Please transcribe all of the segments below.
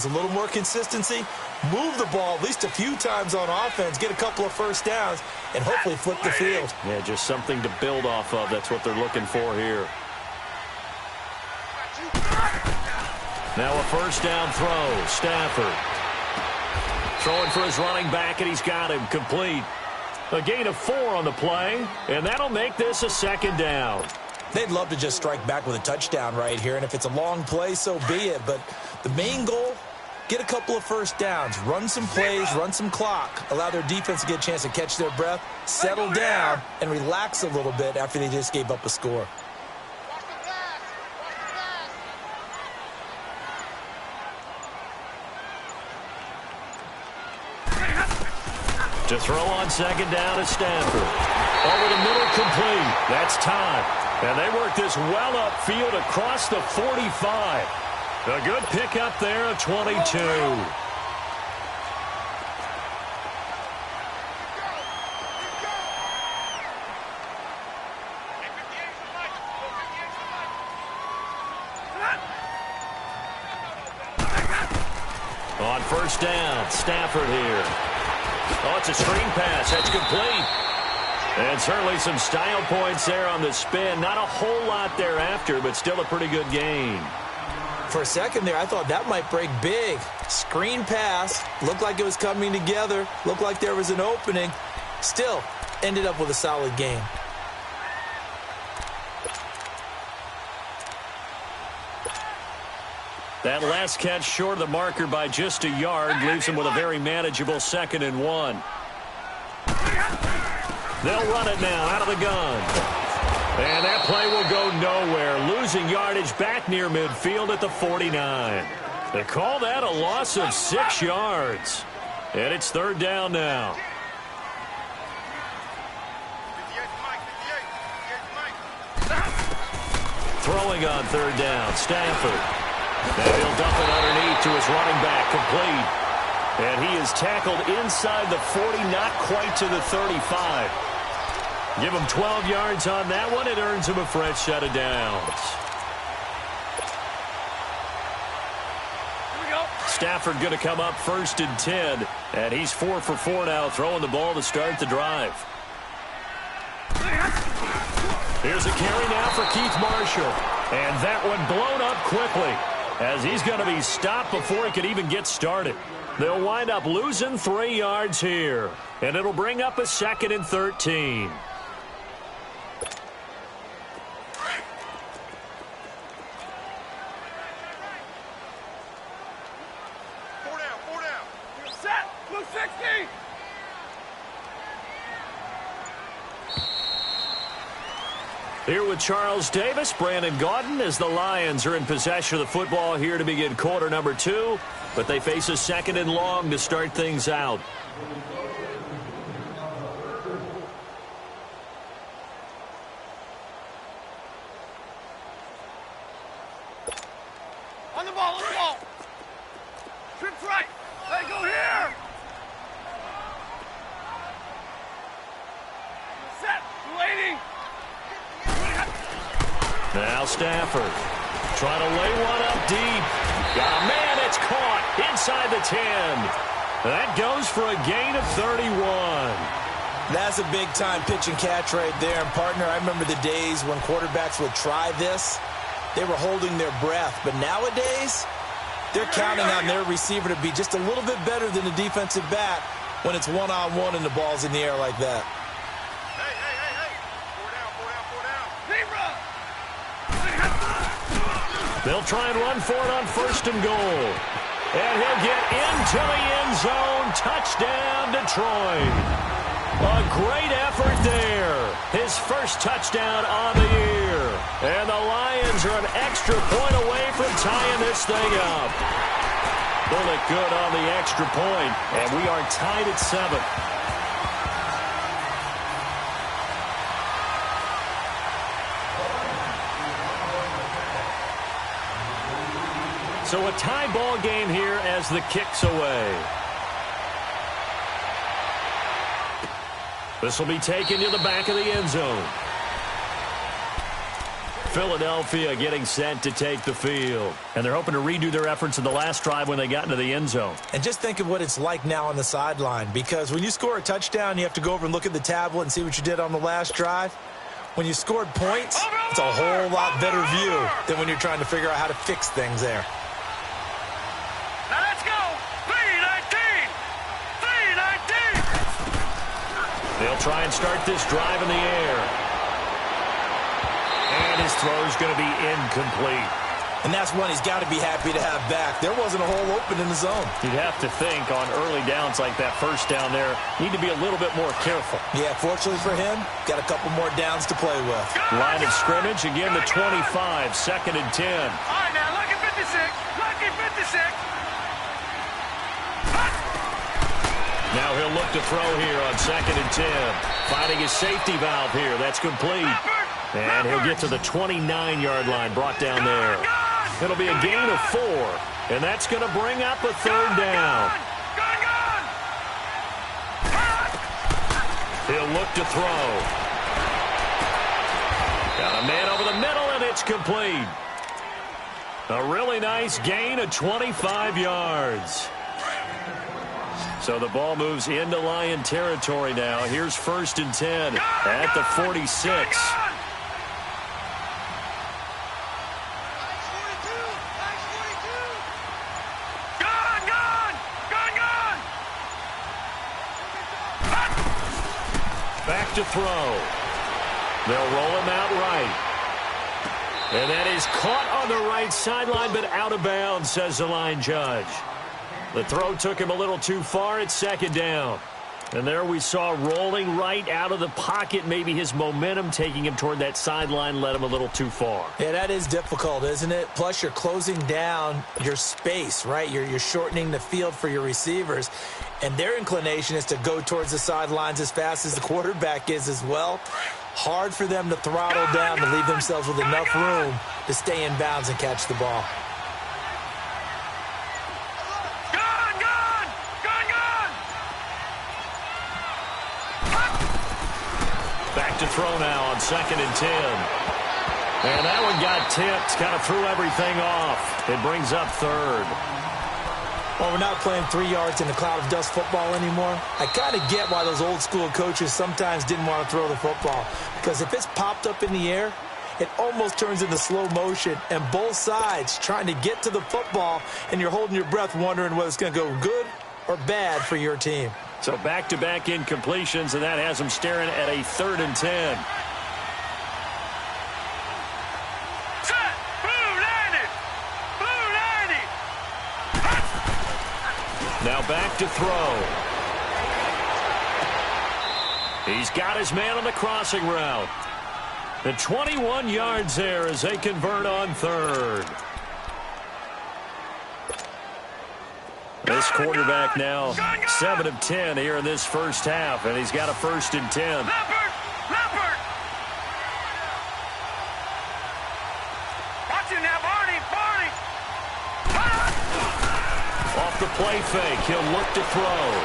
a little more consistency, move the ball at least a few times on offense, get a couple of first downs, and hopefully flip the field. Yeah, just something to build off of. That's what they're looking for here. Now a first down throw. Stafford throwing for his running back, and he's got him complete. A gain of 4 on the play, and that'll make this a second down. They'd love to just strike back with a touchdown right here, and if it's a long play, so be it. But the main goal, get a couple of first downs, run some plays, run some clock, allow their defense to get a chance to catch their breath, settle down, and relax a little bit after they just gave up a score. To throw on second down is Stafford. Over the middle, complete. That's time. And they work this well upfield across the 45. A good pickup there of 22. On first down, Stafford here. Oh, it's a screen pass. That's complete. And certainly some style points there on the spin. Not a whole lot thereafter, but still a pretty good gain. For a second there, I thought that might break big. Screen pass. Looked like it was coming together. Looked like there was an opening. Still, ended up with a solid gain. That last catch short of the marker by just a yard leaves him with a very manageable 2nd and 1. They'll run it now out of the gun. And that play will go nowhere. Losing yardage back near midfield at the 49. They call that a loss of 6 yards. And it's 3rd down now. Throwing on 3rd down, Stafford. And he'll dump it underneath to his running back, complete. And he is tackled inside the 40, not quite to the 35. Give him 12 yards on that one. It earns him a fresh set of downs. Here we go. Stafford going to come up 1st and 10. And he's 4 for 4 now, throwing the ball to start the drive. Here's a carry now for Keith Marshall. And that one blown up quickly, as he's going to be stopped before he could even get started. They'll wind up losing 3 yards here, and it'll bring up a 2nd and 13. Four down. You're set. Blue 60. Here with Charles Davis, Brandon Gaudin, as the Lions are in possession of the football here to begin quarter number 2. But they face a 2nd and long to start things out. On the ball. Trips right. They go here. Set. Waiting. Now Stafford trying to lay one up deep. Got a man, it's caught inside the 10. That goes for a gain of 31. That's a big-time pitch and catch right there. And, partner, I remember the days when quarterbacks would try this. They were holding their breath. But nowadays, they're counting on their receiver to be just a little bit better than the defensive back when it's one-on-one and the ball's in the air like that. Hey. Four down. Zebra. They'll try and run for it on 1st and goal. And he'll get into the end zone. Touchdown, Detroit. A great effort there. His first touchdown on the year. And the Lions are an extra point away from tying this thing up. Pulled it good on the extra point. And we are tied at 7. So a tie ball game here as the kick's away. This will be taken to the back of the end zone. Philadelphia getting set to take the field. And they're hoping to redo their efforts in the last drive when they got into the end zone. And just think of what it's like now on the sideline, because when you score a touchdown, you have to go over and look at the tablet and see what you did on the last drive. When you scored points, it's a whole lot better view than when you're trying to figure out how to fix things there. Now let's go. 3-19. 3-19. They'll try and start this drive in the air. And his throw's going to be incomplete. And that's one he's got to be happy to have back. There wasn't a hole open in the zone. You'd have to think on early downs like that first down there, need to be a little bit more careful. Yeah, fortunately for him, got a couple more downs to play with. Line of scrimmage, again the 25, 2nd and 10. All right, now lucky 56. Lucky 56. Now he'll look to throw here on 2nd and 10. Finding his safety valve here. That's complete. And he'll get to the 29-yard line, brought down there. It'll be a gain of 4, and that's going to bring up a 3rd down. He'll look to throw. Got a man over the middle, and it's complete. A really nice gain of 25 yards. So the ball moves into Lion territory now. Here's 1st and 10 at the 46. Back to throw. They'll roll him out right. And that is caught on the right sideline, but out of bounds, says the line judge. The throw took him a little too far at 2nd down. And there we saw rolling right out of the pocket. Maybe his momentum taking him toward that sideline led him a little too far. Yeah, that is difficult, isn't it? Plus, you're closing down your space, right? You're shortening the field for your receivers. And their inclination is to go towards the sidelines as fast as the quarterback is as well. Hard for them to throttle down to leave themselves with enough room to stay in bounds and catch the ball. Back to throw now on 2nd and 10. And that one got tipped, kind of threw everything off. It brings up 3rd. Well, we're not playing 3 yards in a cloud of dust football anymore. I kind of get why those old school coaches sometimes didn't want to throw the football. Because if it's popped up in the air, it almost turns into slow motion. And both sides trying to get to the football, and you're holding your breath wondering whether it's going to go good or bad for your team. So back-to-back incompletions, and that has him staring at a 3rd and 10. Now back to throw. He's got his man on the crossing route. The 21 yards there as they convert on 3rd. This quarterback now 7 of 10 here in this first half, and he's got a 1st and 10. Watch him now, Barney. Off the play fake, he'll look to throw.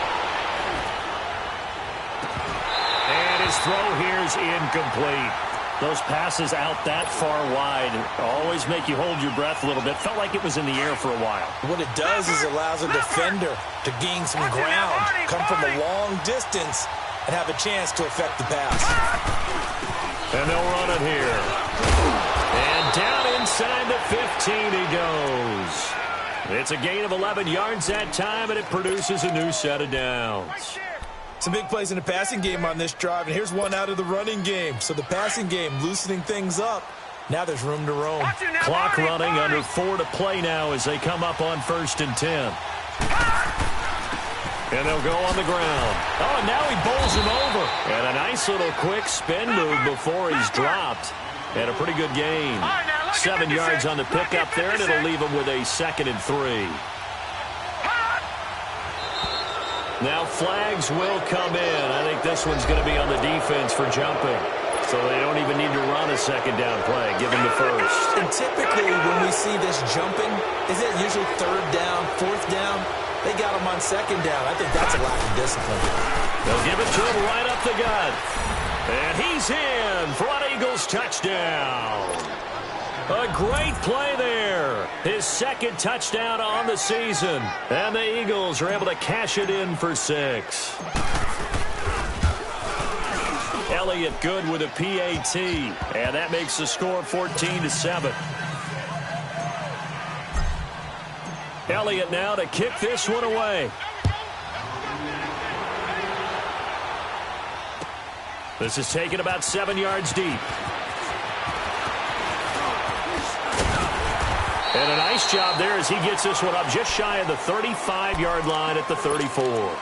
And his throw here is incomplete. Those passes out that far wide always make you hold your breath a little bit. Felt like it was in the air for a while. What it does is allows a defender to gain some ground, come from a long distance, and have a chance to affect the pass. And they'll run it here. And down inside the 15 he goes. It's a gain of 11 yards that time, and it produces a new set of downs. Some big plays in the passing game on this drive, and here's one out of the running game. So the passing game loosening things up. Now there's room to roam. Clock running, under 4 to play now as they come up on 1st and 10. And they'll go on the ground. Oh, and now he bowls him over. And a nice little quick spin move before he's dropped. And a pretty good gain. 7 yards on the pickup there, and it'll leave him with a 2nd and 3. Now flags will come in. I think this one's going to be on the defense for jumping. So they don't even need to run a 2nd down play. Give him the 1st. And typically when we see this jumping, is it usually 3rd down, 4th down? They got him on 2nd down. I think that's a lack of discipline. They'll give it to him right up the gut. And he's in for an Eagles touchdown. A great play there. His second touchdown on the season. And the Eagles are able to cash it in for 6. Elliott good with a PAT. And that makes the score 14-7. Elliott now to kick this one away. This is taken about 7 yards deep. And a nice job there as he gets this one up just shy of the 35-yard line at the 34.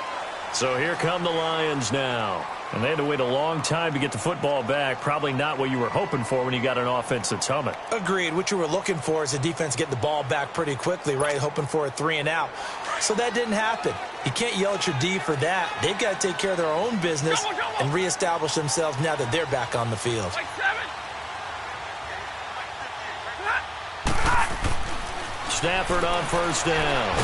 So here come the Lions now. And they had to wait a long time to get the football back. Probably not what you were hoping for when you got an offense that's humming. Agreed. What you were looking for is the defense getting the ball back pretty quickly, right? Hoping for a 3-and-out. So that didn't happen. You can't yell at your D for that. They've got to take care of their own business and reestablish themselves now that they're back on the field. Stafford on first down.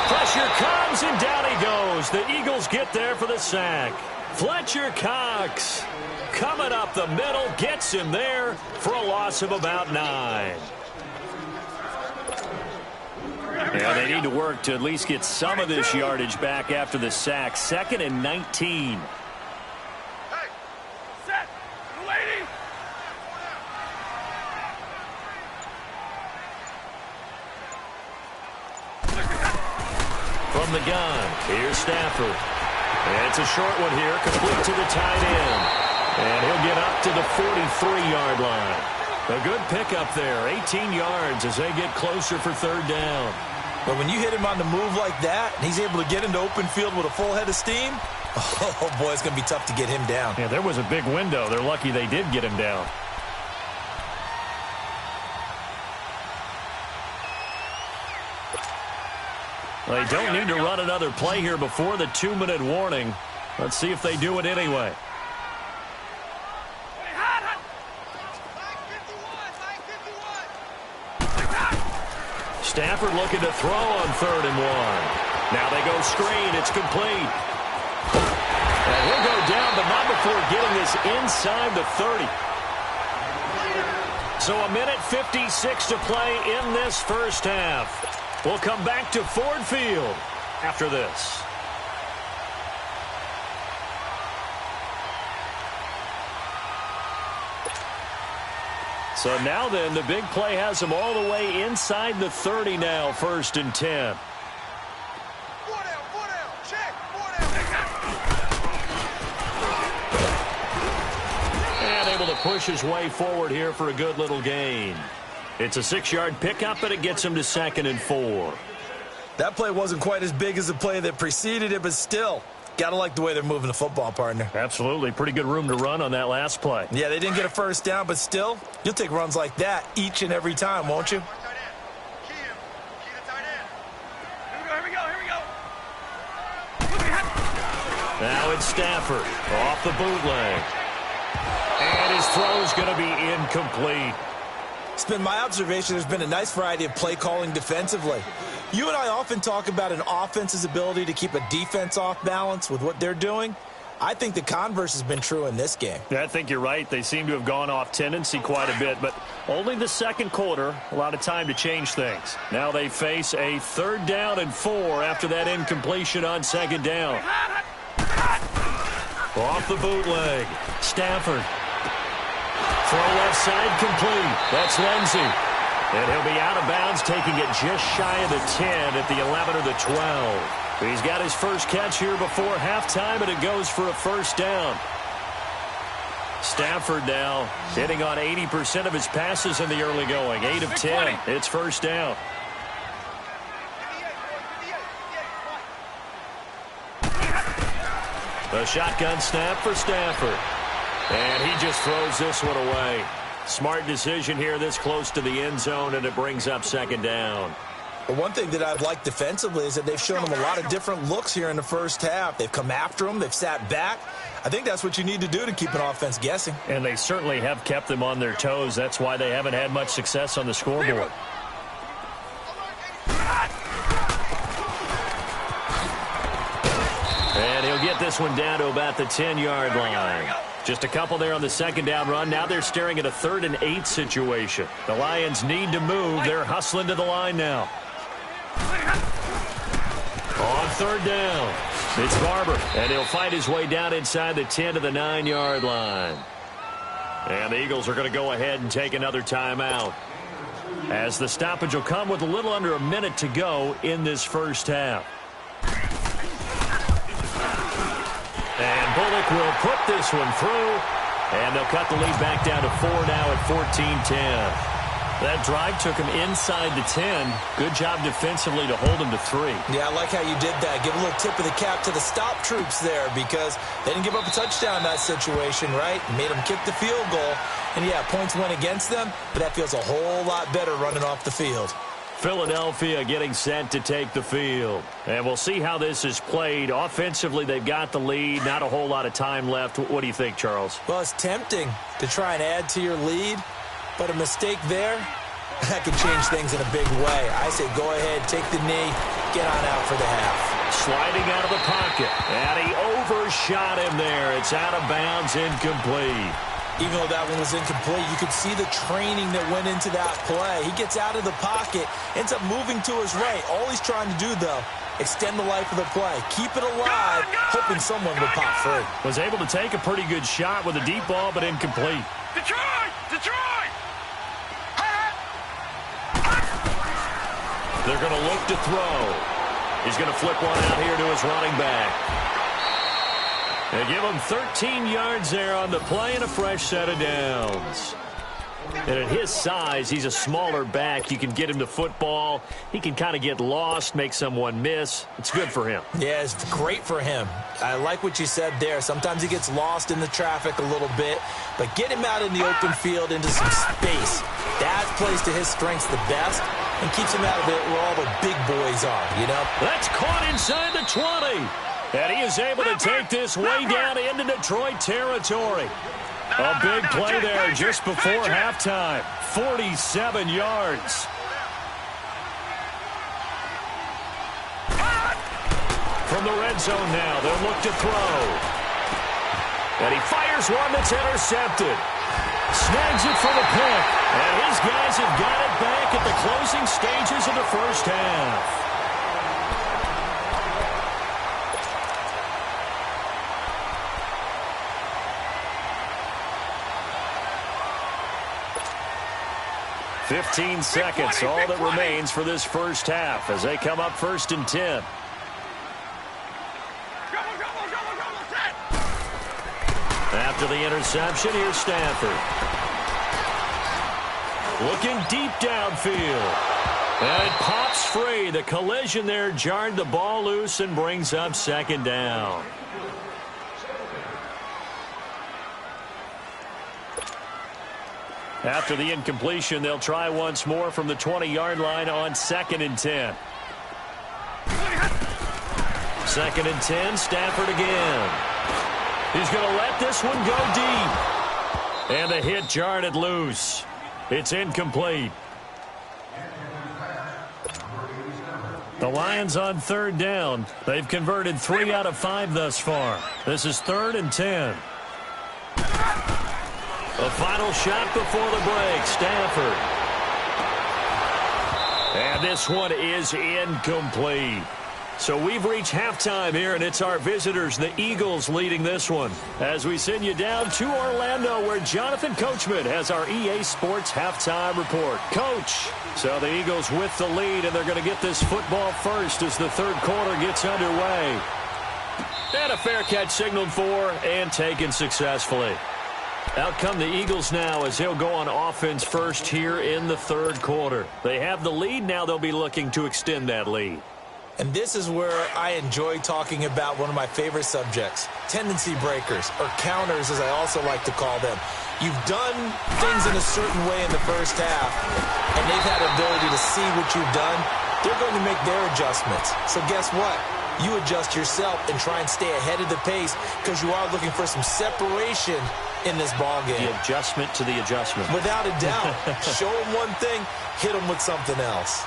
Pressure comes, and down he goes. The Eagles get there for the sack. Fletcher Cox coming up the middle, gets him there for a loss of about 9. Yeah, they need to work to at least get some of this yardage back after the sack. 2nd and 19. Hey, set, lady. From the gun, here's Stafford. And it's a short one here, complete to the tight end. And he'll get up to the 43-yard line. A good pickup there, 18 yards as they get closer for 3rd down. But when you hit him on the move like that, and he's able to get into open field with a full head of steam, oh boy, it's going to be tough to get him down. Yeah, there was a big window. They're lucky they did get him down. They don't need to run another play here before the 2-minute warning. Let's see if they do it anyway. Stafford looking to throw on 3rd and 1. Now they go screen. It's complete. And he'll go down, but not before getting this inside the 30. So 1:56 to play in this first half. We'll come back to Ford Field after this. So now then, the big play has them all the way inside the 30 now, 1st and 10. And able to push his way forward here for a good little gain. It's a 6-yard pickup, but it gets him to 2nd and 4. That play wasn't quite as big as the play that preceded it, but still, got to like the way they're moving the football, partner. Absolutely. Pretty good room to run on that last play. Yeah, they didn't get a 1st down, but still, you'll take runs like that each and every time, won't you? Now it's Stafford off the bootleg. And his throw's going to be incomplete. It's been my observation there's been a nice variety of play calling defensively. You and I often talk about an offense's ability to keep a defense off balance with what they're doing. I think the converse has been true in this game. Yeah, I think you're right. They seem to have gone off tendency quite a bit, but only the 2nd quarter, a lot of time to change things. Now they face a 3rd down and 4 after that incompletion on 2nd down. Off the bootleg, Stafford. Throw left side complete. That's Lindsey. And he'll be out of bounds, taking it just shy of the 10 at the 11 or the 12. He's got his first catch here before halftime, and it goes for a 1st down. Stafford now hitting on 80% of his passes in the early going. 8 of 10. It's 1st down. The shotgun snap for Stafford. And he just throws this one away. Smart decision here this close to the end zone, and it brings up 2nd down. Well, one thing that I've liked defensively is that they've shown them a lot of different looks here in the first half. They've come after them. They've sat back. I think that's what you need to do to keep an offense guessing. And they certainly have kept them on their toes. That's why they haven't had much success on the scoreboard. And he'll get this one down to about the 10-yard line. Just a couple there on the second down run. Now they're staring at a 3rd and 8 situation. The Lions need to move. They're hustling to the line now. On 3rd down, it's Barber, and he'll fight his way down inside the 10 to the 9-yard line. And the Eagles are going to go ahead and take another timeout, as the stoppage will come with a little under a minute to go in this first half. And Bullock will put this one through, and they'll cut the lead back down to 4 now at 14-10. That drive took him inside the 10. Good job defensively to hold him to 3. Yeah, I like how you did that. Give a little tip of the cap to the stop troops there, because they didn't give up a touchdown in that situation, right? Made them kick the field goal. And, yeah, points went against them, but that feels a whole lot better running off the field. Philadelphia getting set to take the field. And we'll see how this is played. Offensively, they've got the lead. Not a whole lot of time left. What do you think, Charles? Well, it's tempting to try and add to your lead, but a mistake there, that could change things in a big way. I say go ahead, take the knee, get on out for the half. Sliding out of the pocket, and he overshot him there. It's out of bounds, incomplete. Even though that one was incomplete, you could see the training that went into that play. He gets out of the pocket, ends up moving to his right. All he's trying to do, though, extend the life of the play. Keep it alive, hoping someone will pop free. Was able to take a pretty good shot with a deep ball, but incomplete. Detroit! Detroit! They're going to look to throw. He's going to flip one out here to his running back. They give him 13 yards there on the play and a fresh set of downs. And at his size, he's a smaller back. You can get him to football. He can kind of get lost, make someone miss. It's good for him. Yeah, it's great for him. I like what you said there. Sometimes he gets lost in the traffic a little bit, but get him out in the open field into some space. That plays to his strengths the best and keeps him out of it where all the big boys are, you know? That's caught inside the 20. And he is able to take this way down into Detroit territory. A big play there just before halftime. 47 yards. From the red zone now, they'll look to throw. And he fires one that's intercepted. Snags it for the pick. And his guys have got it back at the closing stages of the first half. Seconds, all that remains for this first half as they come up 1st and 10. After the interception, here's Stafford. Looking deep downfield. And it pops free. The collision there jarred the ball loose and brings up 2nd down. After the incompletion, they'll try once more from the 20-yard line on 2nd and 10. 2nd and 10, Stafford again. He's going to let this one go deep. And the hit jarred it loose. It's incomplete. The Lions on 3rd down. They've converted 3 out of 5 thus far. This is 3rd and 10. The final shot before the break, Stafford. And this one is incomplete. So we've reached halftime here, and it's our visitors, the Eagles, leading this one. As we send you down to Orlando, where Jonathan Coachman has our EA Sports halftime report. Coach, so the Eagles with the lead, and they're going to get this football first as the 3rd quarter gets underway. And a fair catch signaled for and taken successfully. Out come the Eagles now as they'll go on offense first here in the 3rd quarter. They have the lead. Now they'll be looking to extend that lead. And this is where I enjoy talking about one of my favorite subjects, tendency breakers, or counters as I also like to call them. You've done things in a certain way in the first half, and they've had the ability to see what you've done. They're going to make their adjustments. So guess what? You adjust yourself and try and stay ahead of the pace because you are looking for some separation in this ball game. The adjustment to the adjustment. Without a doubt. Show them one thing, hit them with something else.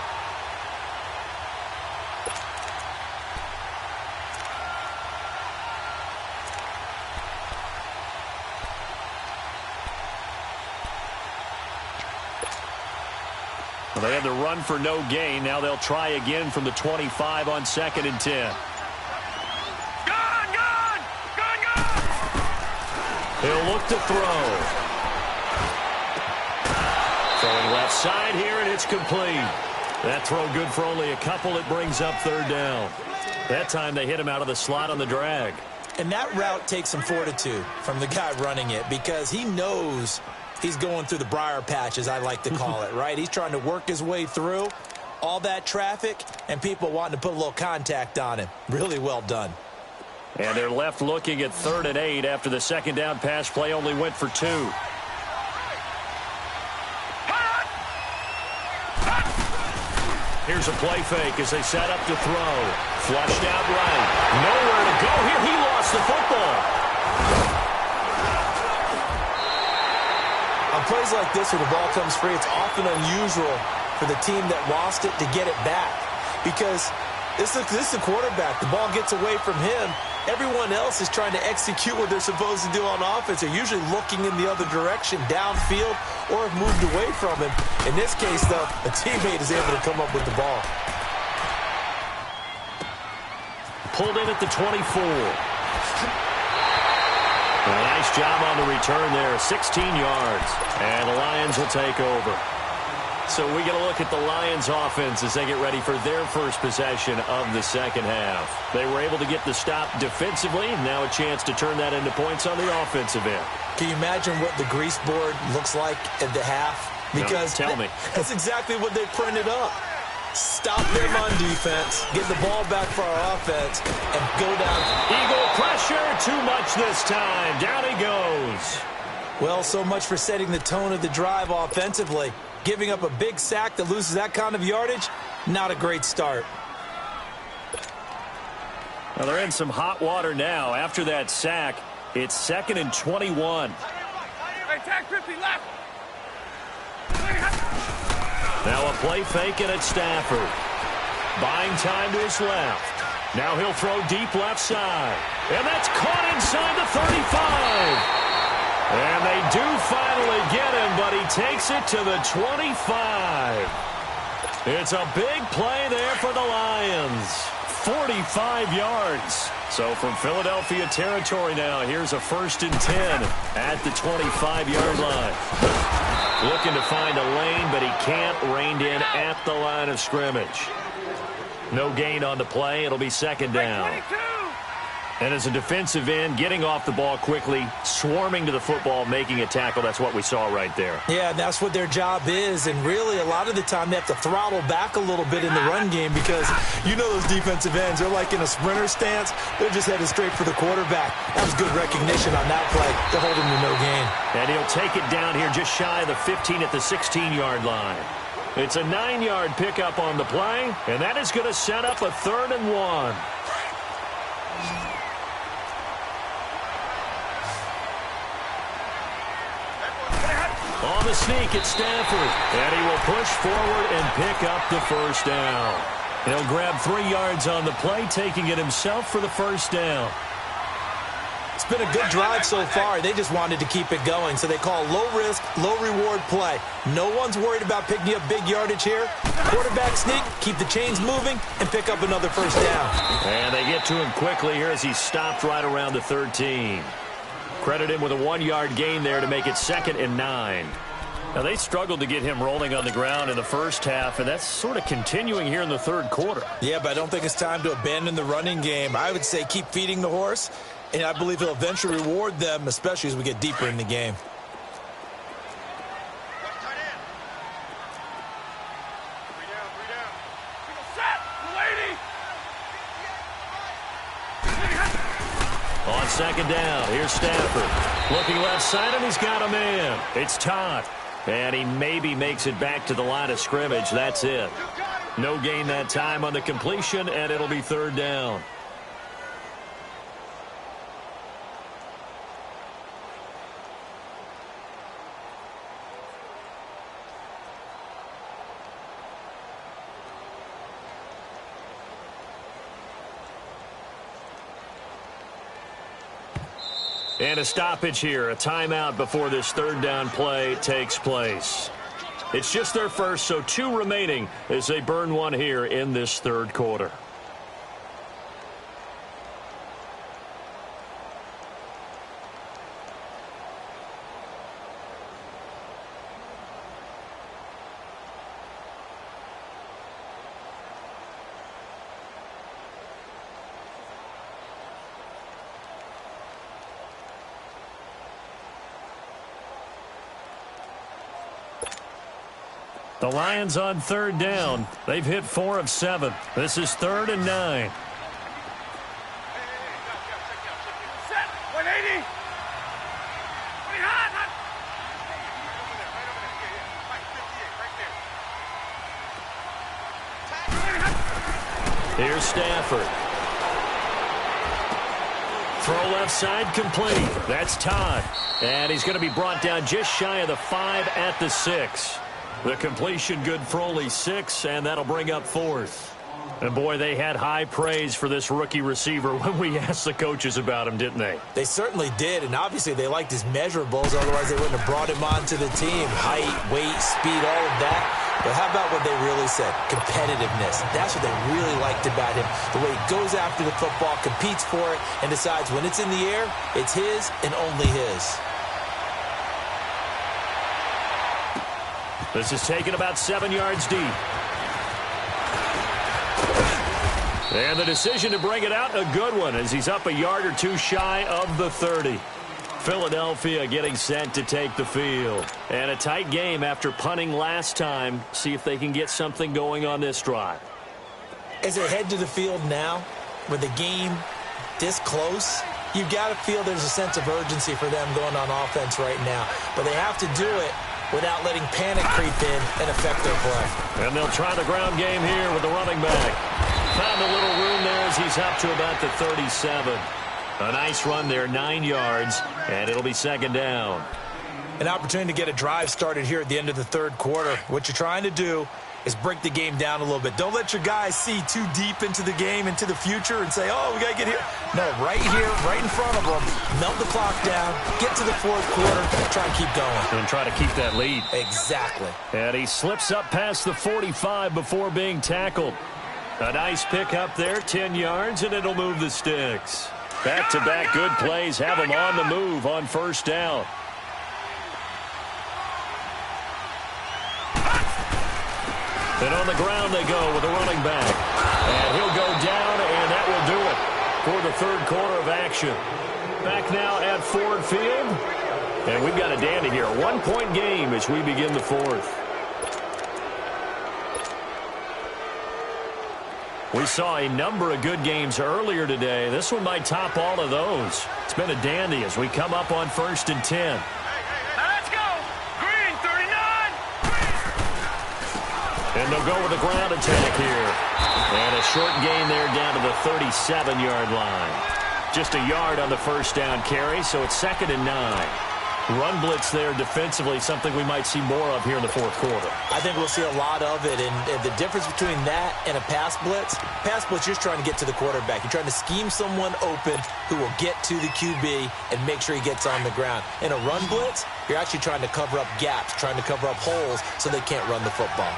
Well, they had the run for no gain. Now they'll try again from the 25 on 2nd and 10. He'll look to throw. Throwing left side here, and it's complete. That throw good for only a couple. It brings up 3rd down. That time they hit him out of the slot on the drag. And that route takes some fortitude from the guy running it because he knows he's going through the briar patch, as I like to call it, right? He's trying to work his way through all that traffic and people wanting to put a little contact on him. Really well done. And they're left looking at 3rd and 8 after the 2nd down pass play only went for 2. Here's a play fake as they set up to throw. Flushed out right. Nowhere to go here. He lost the football. On plays like this where the ball comes free, it's often unusual for the team that lost it to get it back because this is the quarterback. The ball gets away from him. Everyone else is trying to execute what they're supposed to do on offense. They're usually looking in the other direction, downfield, or have moved away from him. In this case, though, a teammate is able to come up with the ball. Pulled in at the 24. A nice job on the return there, 16 yards. And the Lions will take over. So we get a look at the Lions offense as they get ready for their first possession of the 2nd half. They were able to get the stop defensively, and now a chance to turn that into points on the offensive end. Can you imagine what the grease board looks like at the half? Because no, tell me. That's exactly what they printed up. Stop them on defense, get the ball back for our offense, and go down. Eagle pressure, too much this time. Down he goes. Well, so much for setting the tone of the drive offensively. Giving up a big sack that loses that kind of yardage, not a great start. Well, they're in some hot water now. After that sack, it's 2nd and 21. Hey, tag 50 left. Now a play fake and it's Stafford. Buying time to his left. Now he'll throw deep left side. And that's caught inside the 35. And they do finally get him, but he takes it to the 25. It's a big play there for the Lions. 45 yards. So from Philadelphia territory now, here's a 1st and 10 at the 25-yard line. Looking to find a lane, but he can't. Reined in at the line of scrimmage. No gain on the play. It'll be 2nd down. And as a defensive end, getting off the ball quickly, swarming to the football, making a tackle, that's what we saw right there. Yeah, that's what their job is. And really, a lot of the time, they have to throttle back a little bit in the run game because you know those defensive ends, they're like in a sprinter stance. They're just headed straight for the quarterback. That was good recognition on that play to hold him to no gain. And he'll take it down here just shy of the 15 at the 16-yard line. It's a 9-yard pickup on the play, and that is going to set up a 3rd and 1. On the sneak, it's Stafford. And he will push forward and pick up the 1st down. He'll grab 3 yards on the play, taking it himself for the 1st down. It's been a good drive so far. They just wanted to keep it going, so they call low-risk, low-reward play. No one's worried about picking up big yardage here. Quarterback sneak, keep the chains moving, and pick up another 1st down. And they get to him quickly here as he stopped right around the 13. Credit him with a 1-yard gain there to make it 2nd and 9. Now, they struggled to get him rolling on the ground in the 1st half, and that's sort of continuing here in the 3rd quarter. Yeah, but I don't think it's time to abandon the running game. I would say keep feeding the horse, and I believe he'll eventually reward them, especially as we get deeper in the game. On 2nd down, here's Stafford. Looking left side, and he's got a man. It's Todd. And he maybe makes it back to the line of scrimmage. That's it. No gain that time on the completion, and it'll be 3rd down. And a stoppage here, a timeout before this 3rd down play takes place. It's just their first, so 2 remaining as they burn one here in this third quarter. The Lions on third down. They've hit 4 of 7. This is 3rd and 9. Set. 180. Here's Stafford. Throw left side complete. That's Todd. And he's going to be brought down just shy of the 5 at the 6. The completion good for only 6, and that'll bring up 4th. And, boy, they had high praise for this rookie receiver when we asked the coaches about him, didn't they? They certainly did, and obviously they liked his measurables. Otherwise, they wouldn't have brought him onto the team. Height, weight, speed, all of that. But how about what they really said? Competitiveness. That's what they really liked about him. The way he goes after the football, competes for it, and decides when it's in the air, it's his and only his. This is taken about 7 yards deep. And the decision to bring it out, a good one, as he's up a yard or 2 shy of the 30. Philadelphia getting set to take the field. And a tight game after punting last time. See if they can get something going on this drive. As they head to the field now, with the game this close, you've got to feel there's a sense of urgency for them going on offense right now. But they have to do it without letting panic creep in and affect their play. And they'll try the ground game here with the running back. Found a little room there as he's up to about the 37. A nice run there, 9 yards, and it'll be 2nd down. An opportunity to get a drive started here at the end of the third quarter. What you're trying to do is break the game down a little bit. Don't let your guys see too deep into the game, into the future, and say, oh, we got to get here. No, right here, right in front of them, melt the clock down, get to the fourth quarter, try and keep going. And try to keep that lead. Exactly. And he slips up past the 45 before being tackled. A nice pick up there, 10 yards, and it'll move the sticks. Back-to-back good plays have him on the move on 1st down. And on the ground they go with a running back. And he'll go down, and that will do it for the third quarter of action. Back now at Ford Field. And we've got a dandy here. A 1-point game as we begin the 4th. We saw a number of good games earlier today. This one might top all of those. It's been a dandy as we come up on 1st and 10. Let's go. Green, 39. And they'll go with a ground attack here. And a short gain there down to the 37-yard line. Just a yard on the 1st down carry, so it's 2nd and 9. Run blitz there defensively, something we might see more of here in the fourth quarter. I think we'll see a lot of it, and the difference between that and a pass blitz, you're trying to get to the quarterback. You're trying to scheme someone open who will get to the QB and make sure he gets on the ground. In a run blitz, you're actually trying to cover up gaps, trying to cover up holes so they can't run the football.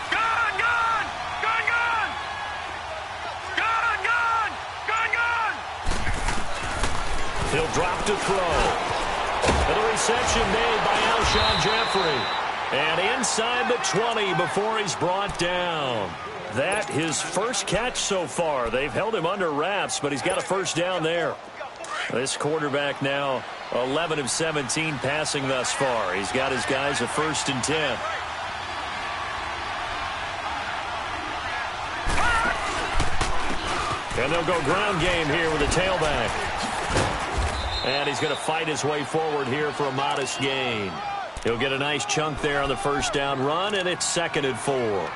Gone, gone, gone, gone. Gone, gone, gone, gone. He'll drop to throw. And the reception made by Alshon Jeffrey. And inside the 20 before he's brought down. That his first catch so far. They've held him under wraps, but he's got a 1st down there. This quarterback now 11 of 17 passing thus far. He's got his guys a 1st and 10. And they'll go ground game here with a tailback. And he's going to fight his way forward here for a modest gain. He'll get a nice chunk there on the 1st down run, and it's 2nd and 4.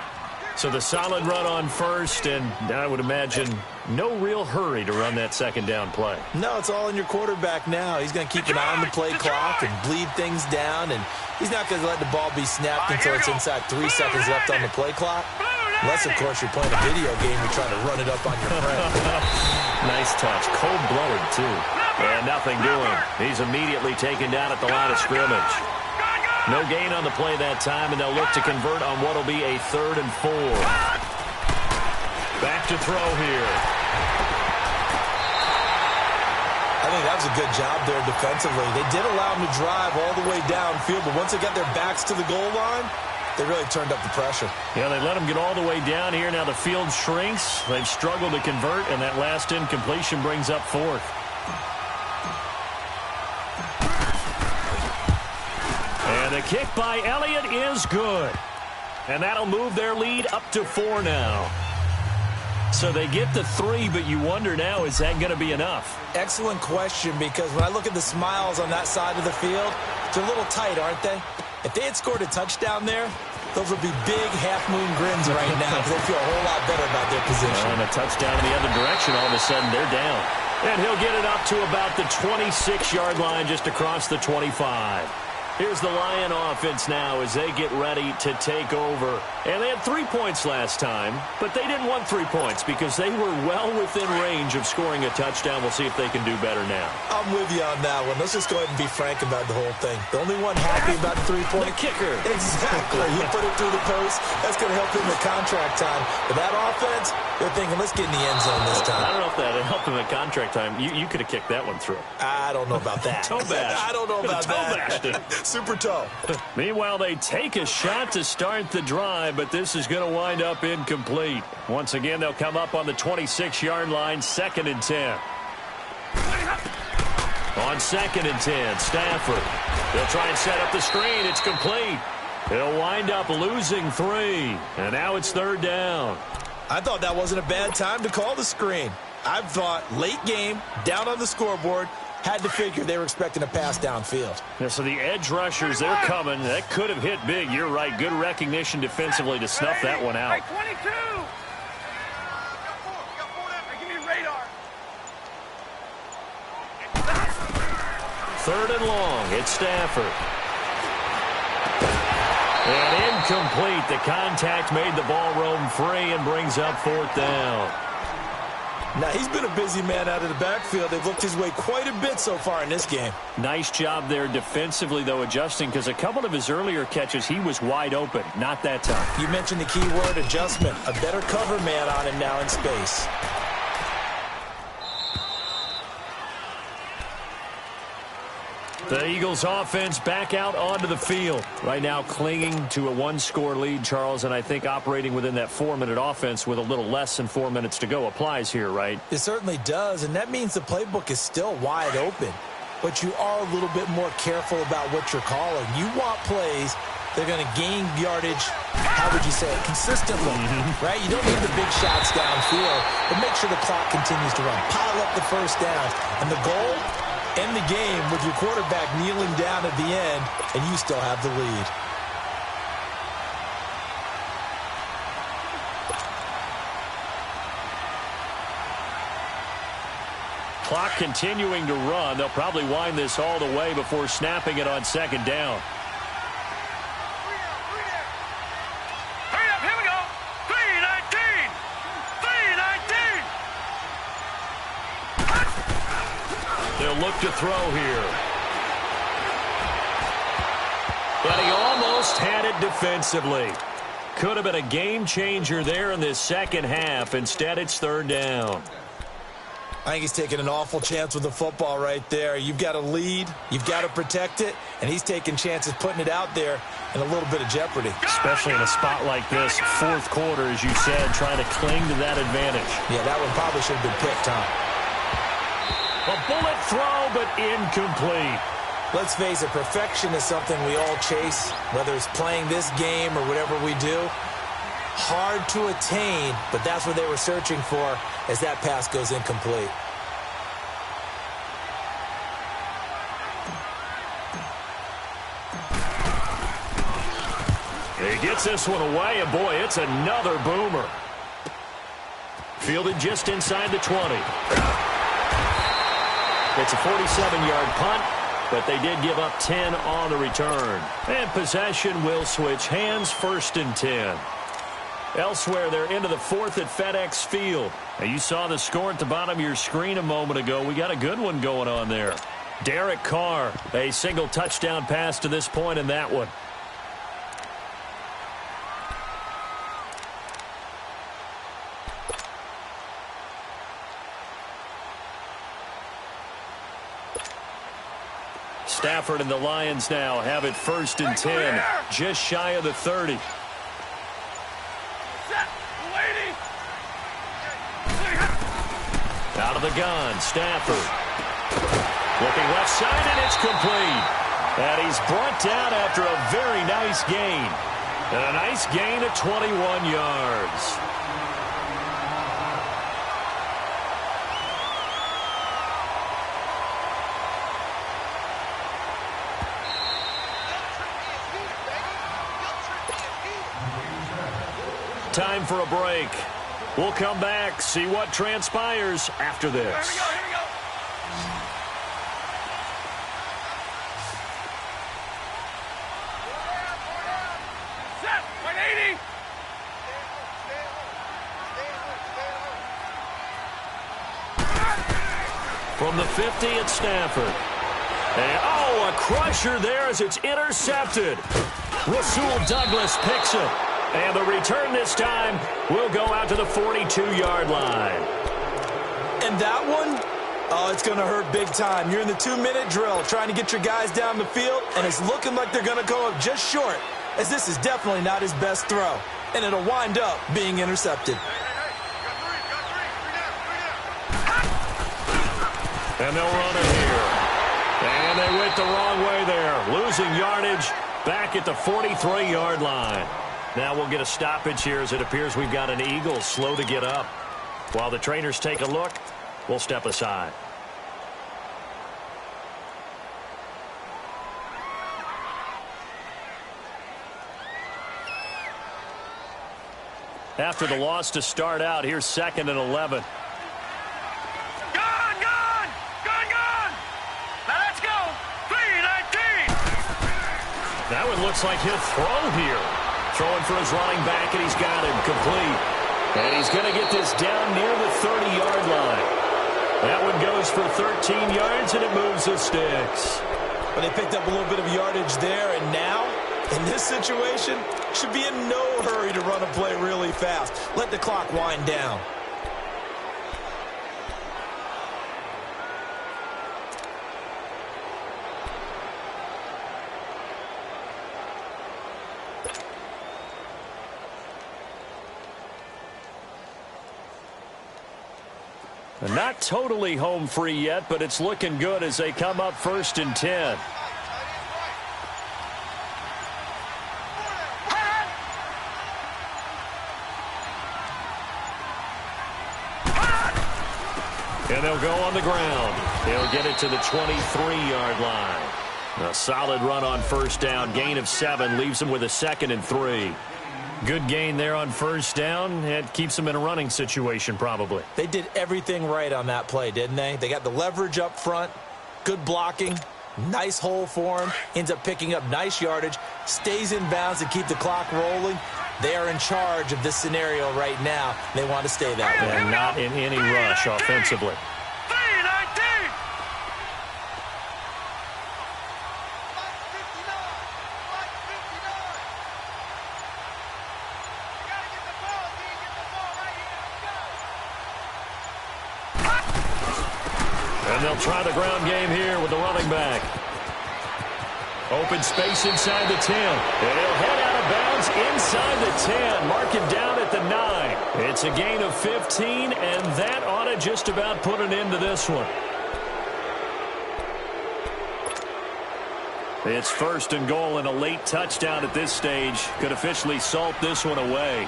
So the solid run on 1st, and I would imagine no real hurry to run that 2nd down play. No, it's all in your quarterback now. He's going to keep an eye on the play clock and bleed things down, and he's not going to let the ball be snapped until it's inside 3 seconds left on the play clock. Unless, of course, you're playing a video game, you're trying to run it up on your friend. Nice touch. Cold-blooded, too. And nothing doing. He's immediately taken down at the line of scrimmage. No gain on the play that time, and they'll look to convert on what will be a 3rd and 4. Back to throw here. I think that was a good job there defensively. They did allow them to drive all the way downfield, but once they got their backs to the goal line, they really turned up the pressure. Yeah, they let them get all the way down here. Now the field shrinks. They've struggled to convert, and that last incompletion brings up 4th. And the kick by Elliott is good. And that'll move their lead up to 4 now. So they get the 3, but you wonder now, is that going to be enough? Excellent question, because when I look at the smiles on that side of the field, they're a little tight, aren't they? If they had scored a touchdown there, those would be big half-moon grins right now because they feel a whole lot better about their position. And a touchdown in the other direction, all of a sudden they're down. And he'll get it up to about the 26-yard line, just across the 25. Here's the Lion offense now as they get ready to take over. And they had 3 points last time, but they didn't want 3 points because they were well within range of scoring a touchdown. We'll see if they can do better now. I'm with you on that one. Let's just go ahead and be frank about the whole thing. The only one happy about the 3-point. The kicker. Exactly. He put it through the post. That's going to help him in contract time. But that offense, they're thinking, let's get in the end zone this time. I don't know if that helped him in contract time. You could have kicked that one through. I don't know about that. Toe bash. I don't know about that. Super toe. Meanwhile, they take a shot to start the drive, but this is going to wind up incomplete. Once again, they'll come up on the 26-yard line, 2nd and 10. On 2nd and 10, Stafford. They'll try and set up the screen. It's complete. They'll wind up losing 3, and now it's 3rd down. I thought that wasn't a bad time to call the screen. I thought late game, down on the scoreboard, had to figure they were expecting a pass downfield. Yeah, so the edge rushers, they're coming. That could have hit big. You're right. Good recognition defensively to snuff that one out. 22. Give me radar. 3rd and long. It's Stafford. And incomplete. The contact made the ball roam free and brings up 4th down. Now, he's been a busy man out of the backfield. They've looked his way quite a bit so far in this game. Nice job there defensively, though, adjusting, because a couple of his earlier catches, he was wide open. Not that time. You mentioned the key word, adjustment. A better cover man on him now in space. The Eagles offense back out onto the field. Right now clinging to a 1-score lead, Charles, and I think operating within that 4-minute offense with a little less than 4 minutes to go applies here, right? It certainly does, and that means the playbook is still wide open. But you are a little bit more careful about what you're calling. You want plays that are going to gain yardage, how would you say it, consistently, right? You don't need the big shots downfield, but make sure the clock continues to run. Pile up the first down, and the goal, end the game with your quarterback kneeling down at the end, and you still have the lead. Clock continuing to run. They'll probably wind this all the way before snapping it on 2nd down. Hurry up, here we go. 3:19. 3:19. They'll look to throw here. But he almost had it defensively. Could have been a game changer there in this second half. Instead, it's 3rd down. I think he's taking an awful chance with the football right there. You've got a lead, you've got to protect it, and he's taking chances putting it out there in a little bit of jeopardy. Especially in a spot like this, 4th quarter, as you said, trying to cling to that advantage. Yeah, that one probably should have been picked, huh? A bullet throw, but incomplete. Let's face it, perfection is something we all chase, whether it's playing this game or whatever we do. Hard to attain, but that's what they were searching for as that pass goes incomplete. He gets this one away, and boy, it's another boomer. Fielded just inside the 20. It's a 47-yard punt, but they did give up 10 on the return. And possession will switch hands, 1st and 10. Elsewhere, they're into the 4th at FedEx Field. Now, you saw the score at the bottom of your screen a moment ago. We got a good one going on there. Derek Carr, a single touchdown pass to this point in that one. Stafford and the Lions now have it 1st and 10, just shy of the 30. Out of the gun, Stafford. Looking left side, and it's complete. And he's brought down after a very nice gain. And a nice gain of 21 yards. Time for a break. We'll come back, see what transpires after this. Here we go. Set, 180. From the 50, it's Stafford. And, oh, a crusher there as it's intercepted. Rasul Douglas picks it. And the return this time will go out to the 42-yard line. And that one, oh, it's going to hurt big time. You're in the 2-minute drill trying to get your guys down the field, and it's looking like they're going to go up just short, as this is definitely not his best throw. And it'll wind up being intercepted. And they'll run it here. And they went the wrong way there, losing yardage back at the 43-yard line. Now we'll get a stoppage here as it appears we've got an Eagle slow to get up. While the trainers take a look, we'll step aside. After the loss to start out, here's 2nd and 11. Now let's go. 3-19. That one looks like he'll throw here. Throwing for his running back, and he's got him complete. And he's going to get this down near the 30-yard line. That one goes for 13 yards, and it moves the sticks. But they picked up a little bit of yardage there, and now, in this situation, should be in no hurry to run a play really fast. Let the clock wind down. Not totally home free yet, but it's looking good as they come up 1st and 10. And they'll go on the ground. They'll get it to the 23-yard line. A solid run on 1st down. Gain of 7 leaves them with a 2nd and 3. Good gain there on 1st down. It keeps them in a running situation probably. They did everything right on that play, didn't they? They got the leverage up front, good blocking, nice hole for him, ends up picking up nice yardage, stays in bounds to keep the clock rolling. They are in charge of this scenario right now. They want to stay that way. And not in any rush offensively. 3-19. And they'll try the ground game here with the running back. Open space inside the 10. And he'll head out of bounds inside the 10. Mark him down at the 9. It's a gain of 15, and that ought to just about put an end to this one. It's 1st and goal, and a late touchdown at this stage could officially salt this one away.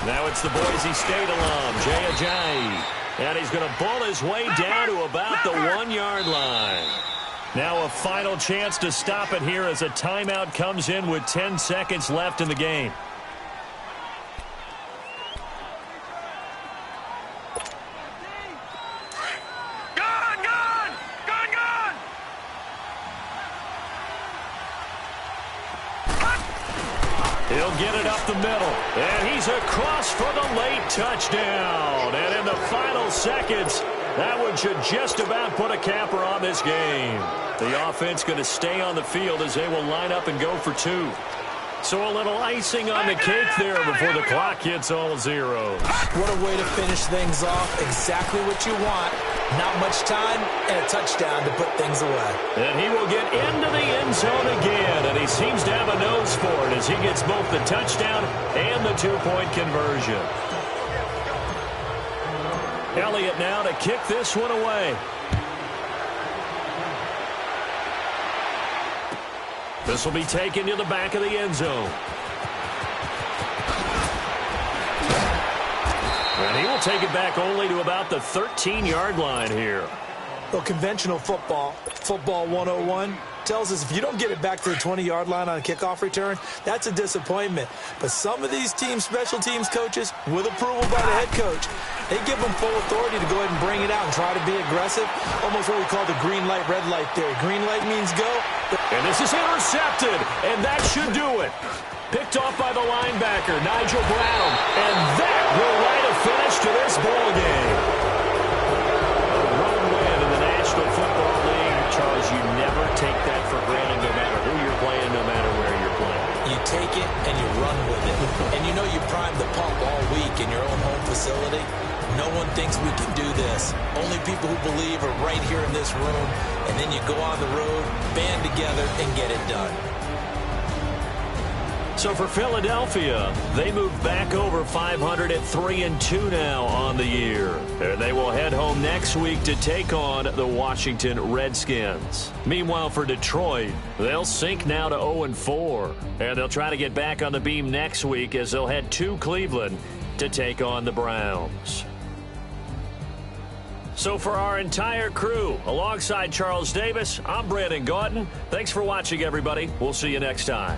Now it's the Boise State alum, Jay Ajayi. And he's going to bull his way down to about the 1-yard line. Now a final chance to stop it here as a timeout comes in with 10 seconds left in the game. He'll get it up the middle. And he's across for the late touchdown. And in the final seconds, that one should just about put a capper on this game. The offense going to stay on the field as they will line up and go for two. So a little icing on the cake there before the clock hits all zeros. What a way to finish things off. Exactly what you want. Not much time and a touchdown to put things away. And he will get into the end zone again, and he seems to have a nose for it as he gets both the touchdown and the two-point conversion. Elliott now to kick this one away. This will be taken to the back of the end zone. And he will take it back only to about the 13-yard line here. Well, conventional football 101, tells us if you don't get it back to the 20-yard line on a kickoff return, that's a disappointment. But some of these special teams coaches, with approval by the head coach, they give them full authority to go ahead and bring it out and try to be aggressive. Almost what we call the green light, red light theory. Green light means go. And this is intercepted, and that should do it. Picked off by the linebacker, Nigel Brown. And that will write a finish to this ball game. A road win in the National Football League. Charles, you never take that for granted no matter who you're playing, no matter where you're playing. You take it and you run with it. And you know you primed the pump all week in your own home facility. No one thinks we can do this. Only people who believe are right here in this room. And then you go on the road, band together, and get it done. So for Philadelphia, they move back over 500 at 3-2 now on the year. And they will head home next week to take on the Washington Redskins. Meanwhile, for Detroit, they'll sink now to 0-4. And they'll try to get back on the beam next week as they'll head to Cleveland to take on the Browns. So for our entire crew, alongside Charles Davis, I'm Brandon Gautin. Thanks for watching, everybody. We'll see you next time.